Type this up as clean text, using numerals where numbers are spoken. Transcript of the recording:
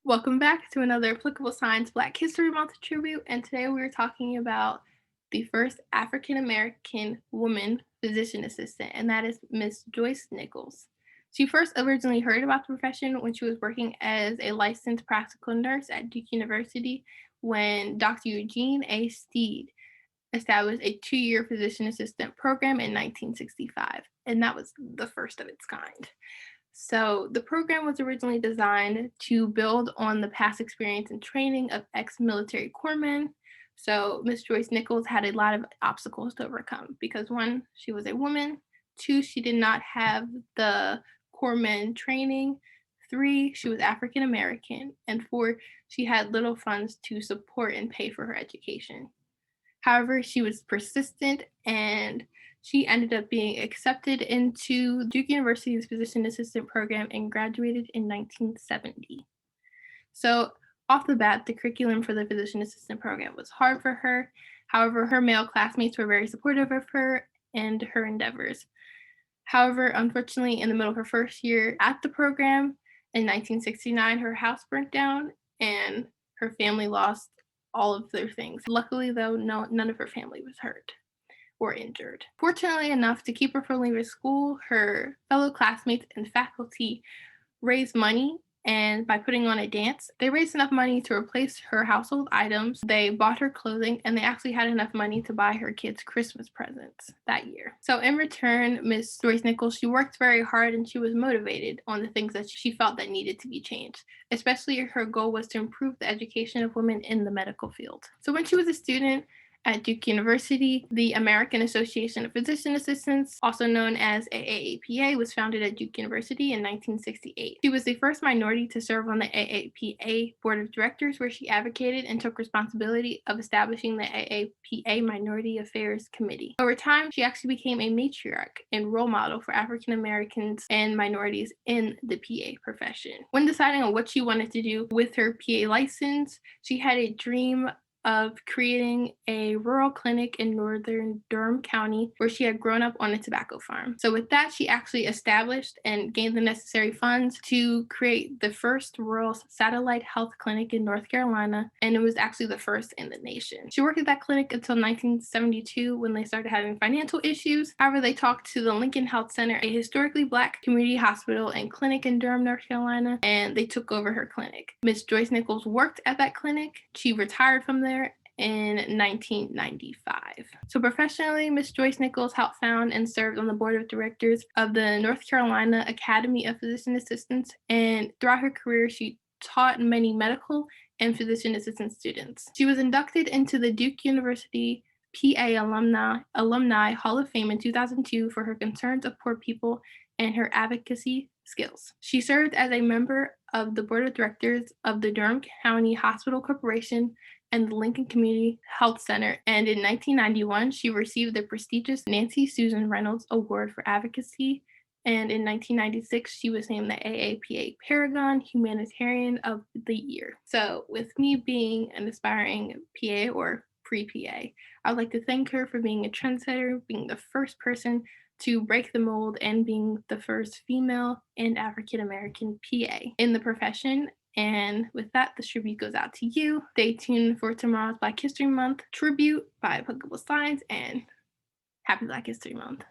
Welcome back to another Applicable Science Black History Month tribute, and today we're talking about the first African American woman physician assistant, and that is Miss Joyce Nichols. She first originally heard about the profession when she was working as a licensed practical nurse at Duke University when Dr. Eugene A. Steed established a 2-year physician assistant program in 1965, and that was the first of its kind. So the program was originally designed to build on the past experience and training of ex-military corpsmen. So Miss Joyce Nichols had a lot of obstacles to overcome because one, she was a woman, two, she did not have the corpsmen training, three, she was African American, and four, she had little funds to support and pay for her education. However, she was persistent and she ended up being accepted into Duke University's physician assistant program and graduated in 1970. So, off the bat, the curriculum for the physician assistant program was hard for her. However, her male classmates were very supportive of her and her endeavors. However, unfortunately, in the middle of her first year at the program in 1969, her house burnt down and her family lost all of their things. Luckily, though, none of her family was hurt or injured. Fortunately enough, to keep her from leaving school, her fellow classmates and faculty raised money, and by putting on a dance, they raised enough money to replace her household items. They bought her clothing, and they actually had enough money to buy her kids Christmas presents that year. So in return, Miss Joyce Nichols, she worked very hard and she was motivated on the things that she felt that needed to be changed. Especially her goal was to improve the education of women in the medical field. So when she was a student, at Duke University, the American Association of Physician Assistants, also known as AAPA, was founded at Duke University in 1968. She was the first minority to serve on the AAPA Board of Directors, where she advocated and took responsibility of establishing the AAPA Minority Affairs Committee. Over time, she actually became a matriarch and role model for African Americans and minorities in the PA profession. When deciding on what she wanted to do with her PA license, she had a dream of creating a rural clinic in northern Durham County where she had grown up on a tobacco farm. So with that, she actually established and gained the necessary funds to create the first rural satellite health clinic in North Carolina, and it was actually the first in the nation. She worked at that clinic until 1972 when they started having financial issues. However, they talked to the Lincoln Health Center, a historically Black community hospital and clinic in Durham, North Carolina, and they took over her clinic. Miss Joyce Nichols worked at that clinic. She retired from there in 1995. So professionally, Miss Joyce Nichols helped found and served on the board of directors of the North Carolina Academy of Physician Assistants, and throughout her career, she taught many medical and physician assistant students. She was inducted into the Duke University PA Alumni Hall of Fame in 2002 for her concerns of poor people and her advocacy skills. She served as a member of the board of directors of the Durham County Hospital Corporation and the Lincoln Community Health Center, and in 1991, she received the prestigious Nancy Susan Reynolds Award for Advocacy, and in 1996, she was named the AAPA Paragon Humanitarian of the Year. So with me being an aspiring PA or pre-PA, I would like to thank her for being a trendsetter, being the first person to break the mold, and being the first female and African American PA in the profession. And with that, the tribute goes out to you. Stay tuned for tomorrow's Black History Month tribute by Applicable Science, and happy Black History Month.